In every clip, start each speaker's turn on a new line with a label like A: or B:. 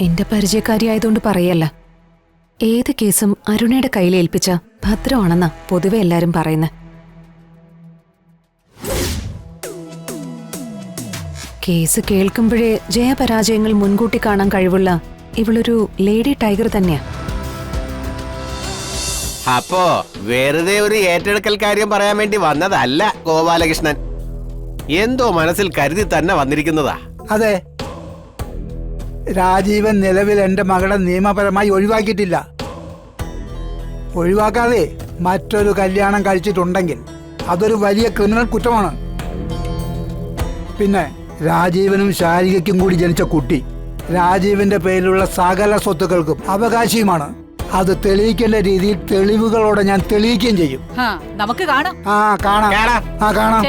A: എന്റെ പരിചയക്കാരിയായതുകൊണ്ട് പറയല്ല. ഏത് കേസും അരുണയുടെ കയ്യിലേൽപ്പിച്ച ഭദ്രമാണെന്നാ പൊതുവെ എല്ലാരും പറയുന്നത്. കേസ് കേൾക്കുമ്പോഴേ ജയപരാജയങ്ങൾ മുൻകൂട്ടി കാണാൻ കഴിവുള്ള ഇവളൊരു ലേഡി ടൈഗർ തന്നെയാ.
B: അപ്പോ വെറുതെ ഒരു ഏറ്റെടുക്കൽ കാര്യം പറയാൻ വേണ്ടി വന്നതല്ല ഗോപാലകൃഷ്ണൻ. എന്തോ മനസ്സിൽ കരുതി തന്നെ വന്നിരിക്കുന്നതാ.
C: അതെ, രാജീവൻ നിലവിൽ എന്റെ മകളെ നിയമപരമായി ഒഴിവാക്കിയിട്ടില്ല. ഒഴിവാക്കാതെ മറ്റൊരു കല്യാണം കഴിച്ചിട്ടുണ്ടെങ്കിൽ അതൊരു വലിയ ക്രിമിനൽ കുറ്റമാണ്. പിന്നെ രാജീവനും ശാരികയ്ക്കും കൂടി ജനിച്ച കുട്ടി രാജീവിന്റെ പേരിലുള്ള സകല സ്വത്തുക്കൾക്കും അവകാശിയുമാണ്. അത് തെളിയിക്കേണ്ട രീതിയിൽ തെളിവുകളോടെ ഞാൻ തെളിയിക്കുകയും ചെയ്യും.
D: നമുക്ക് കാണാം.
C: കാണാം.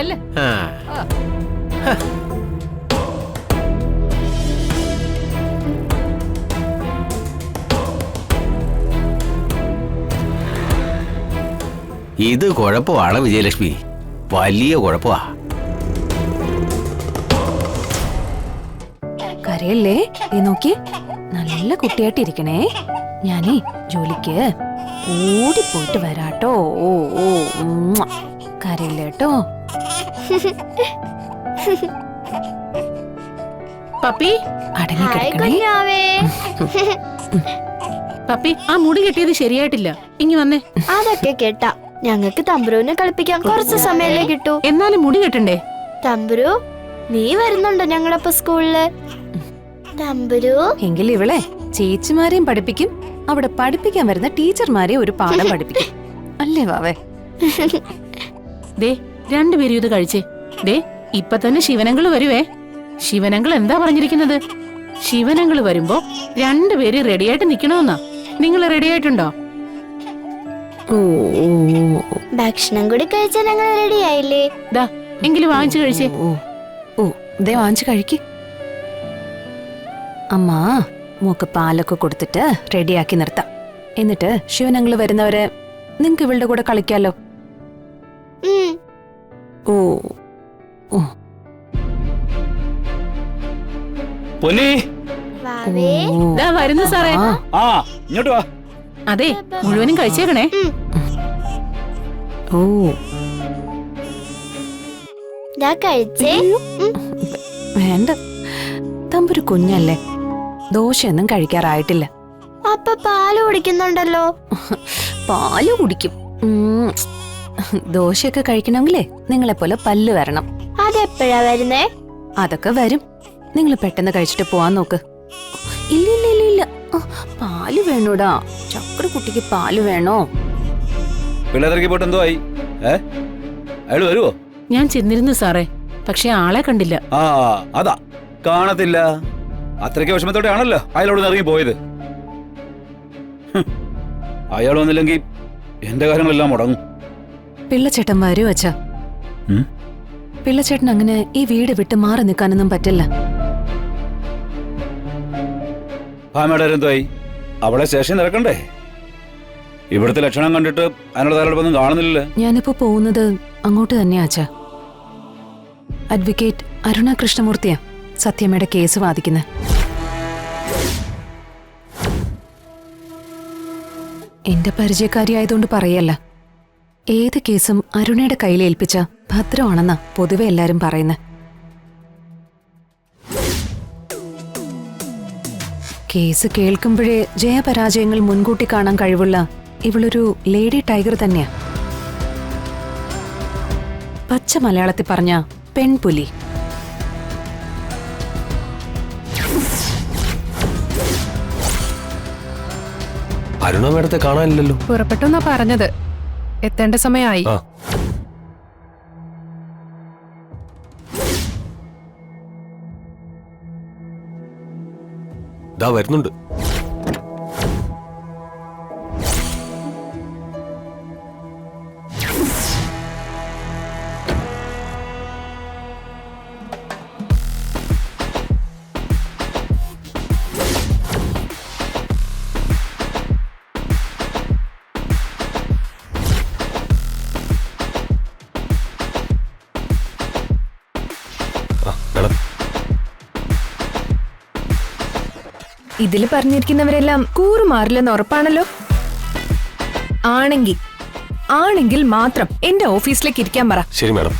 B: ഇത് കുഴപ്പമാണ് വിജയലക്ഷ്മി, വലിയ കുഴപ്പമാ.
A: കരയല്ലേ, ഈ നോക്കി നല്ല കുട്ടിയായിട്ടിരിക്കണേ. ഞാനേ ജോലിക്ക് ഓടിപ്പോയിട്ട് വരാട്ടോ. ഓ ഓ കരയില്ലേട്ടോ.
D: പപ്പി
A: അടങ്ങി കിടക്കണേ.
D: പപ്പി, ആ മുടി കെട്ടിയത് ശരിയായിട്ടില്ല. ഇങ്ങി വന്നേ.
E: അതൊക്കെ കേട്ടാ ഞങ്ങൾക്ക് തമ്പുരുവിനെ കളിപ്പിക്കാൻ കുറച്ച് സമയമല്ലേ കിട്ടൂ.
D: എന്നാലും മുടി കെട്ടണ്ടേ?
E: തമ്പുരു, നീ വരുന്നുണ്ടോ ഞങ്ങളപ്പോ സ്കൂളില്? തമ്പുരു
A: എങ്കിൽ ഇവളെ ചേച്ചിമാരെയും പഠിപ്പിക്കും, അവിടെ പഠിപ്പിക്കാൻ വരുന്ന ടീച്ചർമാരെ ഒരു പാഠം പഠിപ്പിക്കും. അല്ലേ വാവേ?
D: ദേ, രണ്ടുപേരും ഇത് കഴിച്ചേ. ദേ, ഇപ്പൊ തന്നെ ശിവനങ്കള് വരുവേ. ശിവനങ്കൾ എന്താ പറഞ്ഞിരിക്കുന്നത്? ശിവനങ്കള് വരുമ്പോ രണ്ടുപേര് റെഡിയായിട്ട് നിക്കണമെന്നാ. നിങ്ങൾ റെഡിയായിട്ടുണ്ടോ?
E: ഭക്ഷണം കൂടി കഴിച്ചാൽ ഞങ്ങൾ റെഡി ആയില്ലേ?
D: ദാ, എങ്കിലും വാങ്ങിച്ചു കഴിച്ചേ.
A: ഓ ദേ വാങ്ങിച്ചു കഴിക്ക്. അമ്മ മൂക്ക് പാലൊക്കെ കൊടുത്തിട്ട് റെഡിയാക്കി നിർത്താം. എന്നിട്ട് ശിവനങ്ങള് വരുന്നവരെ നിങ്ങക്ക് ഇവളുടെ കൂടെ കളിക്കാലോ. ഓ ഓ
F: പൊന്നി,
D: ദാ വരുന്നു സാറേ.
F: ആ ഇങ്ങോട്ട് വാ.
D: അതെ, മുഴുവനും കഴിച്ചേക്കണേ.
A: ഓ
E: കഴിച്ചേ.
A: വേണ്ട, തമ്പൊരു കുഞ്ഞല്ലേ, ദോശയൊന്നും കഴിക്കാറായിട്ടില്ല.
E: അപ്പൊ പാല് കുടിക്കുന്നുണ്ടല്ലോ.
A: പാല് കുടിക്കും. ദോശയൊക്കെ കഴിക്കണമെങ്കിലേ നിങ്ങളെപ്പോലെ പല്ല് വരണം.
E: അതെപ്പോഴാ വരുന്നേ?
A: അതൊക്കെ വരും. നിങ്ങൾ പെട്ടെന്ന് കഴിച്ചിട്ട് പോവാൻ നോക്ക്. ഇല്ല ഇല്ല ഇല്ല ഇല്ല, പാല് വേണോടാ. ചക്ര കുട്ടിക്ക് പാല് വേണോ?
F: പിള്ളേർക്ക് പോയിട്ട് എന്തോ ആയി? അയാള് വരുവോ?
D: ഞാൻ ചെന്നിരുന്നു സാറേ, പക്ഷെ ആളെ കണ്ടില്ല.
F: ആ അതാ കാണത്തില്ല. അത്രയ്ക്ക് വിഷമത്തോടെ ആണല്ലോ അയാളോട് ഇറങ്ങി പോയത്. അയാൾ വന്നില്ലെങ്കിൽ എന്റെ കാര്യങ്ങളെല്ലാം മുടങ്ങും.
A: പിള്ളച്ചേട്ടൻ വരുവോ അച്ഛാ? പിള്ളച്ചേട്ടൻ അങ്ങനെ ഈ വീട് വിട്ട് മാറി നിൽക്കാനൊന്നും പറ്റില്ല.
F: ഭാമയുടെ എന്തോയി? അവളെ സ്റ്റേഷനിൽ ഇറക്കണ്ടേ? ഇവിടുത്തെ ലക്ഷണം കണ്ടിട്ട് അതിനുള്ള തയ്യാറെടുപ്പൊന്നും കാണുന്നില്ലല്ലോ.
A: ഞാനിപ്പോ പോകുന്നത് അങ്ങോട്ട് തന്നെയാ അച്ഛാ. അഡ്വക്കേറ്റ് അരുണ കൃഷ്ണമൂർത്തിയാ സത്യമയുടെ കേസ് വാദിക്കുന്നത്. എന്റെ പരിചയക്കാരിയായതുകൊണ്ട് പറയല്ല. ഏത് കേസും അരുണയുടെ കയ്യിലേൽപ്പിച്ച ഭദ്രമാണെന്നാ പൊതുവെ എല്ലാരും പറയുന്നത്. കേസ് കേൾക്കുമ്പോഴേ ജയപരാജയങ്ങൾ മുൻകൂട്ടി കാണാൻ കഴിവുള്ള ഇവളൊരു ലേഡി ടൈഗർ തന്നെയാ. പച്ച മലയാളത്തിൽ പറഞ്ഞ പെൺപുലി.
B: അരുണ മേഡത്തെ കാണാനില്ലല്ലോ.
G: പുറപ്പെട്ടെന്നാ പറഞ്ഞത്. എത്തേണ്ട സമയമായി.
B: ദാ വരുന്നുണ്ട്.
G: ഇതില് പറഞ്ഞിരിക്കുന്നവരെല്ലാം കൂറുമാറില്ലെന്ന് ഉറപ്പാണല്ലോ. ആണെങ്കിൽ മാത്രം എന്റെ ഓഫീസിലേക്ക് ഇരിക്കാൻ പറ.
H: ശരി മാഡം.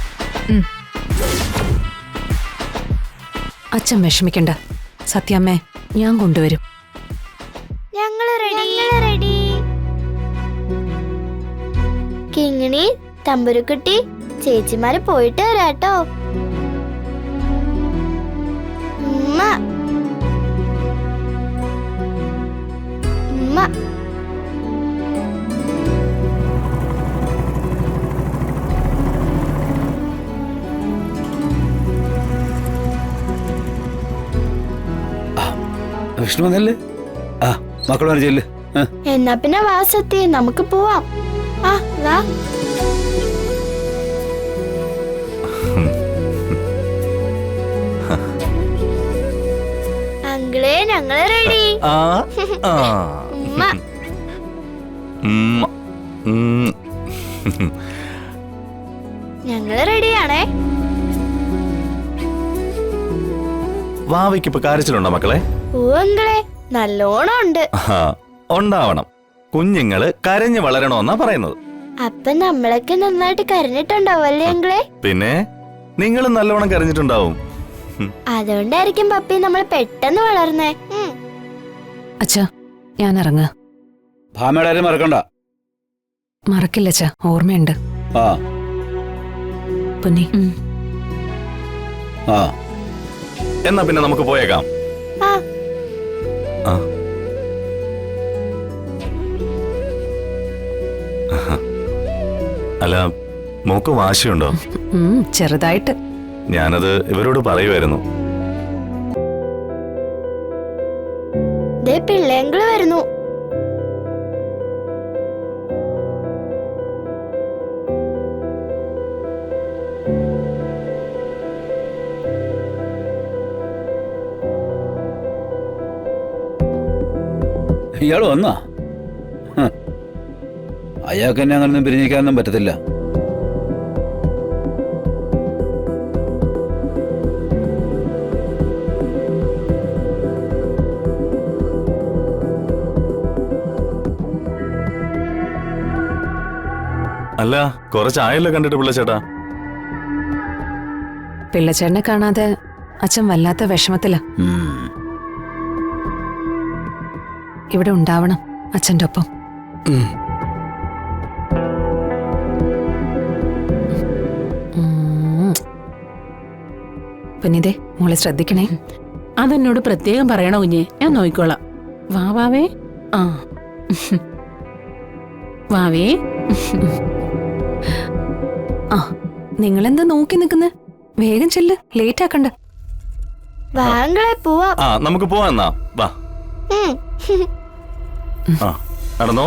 A: അച്ഛൻ വിഷമിക്കണ്ട. സത്യമ്മേ, ഞാൻ കൊണ്ടുവരും.
E: ഞങ്ങള് റെഡി. കിങ്ങിണി, തമ്പുരുക്കുട്ടി, ചേച്ചിമാര് പോയിട്ട് വരാട്ടോ. ഉമ്മ ഉമ്മ.
F: വിഷ്ണു വന്നല്ലേ? ആ, മക്കളെ ചെല്ല്.
E: എന്നാ പിന്നെ വാ സത്യ, നമുക്ക് പോവാം. ആ വാ. അങ്കിളെ, ഞങ്ങള് റെഡി. ഉമ്മ. ഞങ്ങള് റെഡിയാണേ.
H: വാവയ്ക്ക് ഇപ്പൊ കരച്ചിലുണ്ടോ മക്കളെ?
E: ഓ അങ്കിളെ, നല്ലോണം ഉണ്ട്.
H: ഉണ്ടാവണം. കുഞ്ഞുങ്ങള് കരഞ്ഞു വളരണോന്നാ പറയുന്നത്.
E: അപ്പൊ നമ്മളൊക്കെ നന്നായിട്ട് കരഞ്ഞിട്ടുണ്ടാവല്ലേ അങ്കിളെ?
H: പിന്നെ നിങ്ങളും നല്ലോണം കരഞ്ഞിട്ടുണ്ടാവും.
E: അതുകൊണ്ടായിരിക്കും പപ്പി നമ്മൾ പെട്ടെന്ന് വളർന്നേ.
A: അച്ഛാ, ഞാൻ ഇറങ്ങാ.
F: ഭാമയുടെ കാര്യം മറക്കണ്ട.
A: മറക്കില്ല അച്ഛാ, ഓർമ്മയുണ്ട്.
F: ആ
A: പൊന്നി.
F: ആ,
H: എന്നാ പിന്നെ നമുക്ക് പോയേക്കാം.
E: ആ
H: ആ. അല്ല, മോക്ക് വാശിയുണ്ടോ?
A: ചെറുതായിട്ട്.
H: ഞാനത് ഇവരോട് പറയുമായിരുന്നു.
E: ദേ പിള്ളേങ്കള് വരുന്നു.
F: ഇയാള് വന്നാ? അയാൾക്ക് എന്നെ അങ്ങനൊന്നും പിരിഞ്ഞിരിക്കാനൊന്നും പറ്റത്തില്ല.
H: അല്ല, കുറച്ചായല്ലോ കണ്ടിട്ട് പിള്ളച്ചേട്ടാ.
A: പിള്ളച്ചേട്ടനെ കാണാതെ അച്ഛൻ വല്ലാത്ത വിഷമത്തിലാ. ഇവിടെ ഉണ്ടാവണം അച്ഛൻ്റെ ഒപ്പം. പിന്നിതേ, മോളെ ശ്രദ്ധിക്കണേ.
D: അതെന്നോട് പ്രത്യേകം പറയണോ കുഞ്ഞെ, ഞാൻ നോക്കിക്കോളാം. വാവേ. ആ വാവേ.
A: ആ, നിങ്ങളെന്താ നോക്കി നിൽക്കുന്നേ? വേഗം ചെല്ല്, ലേറ്റ് ആക്കണ്ട.
E: വാങ്ങളെ പോവാ.
H: ആ, നമുക്ക് പോവാ എന്നാ. വാ. ആ, നടന്നോ.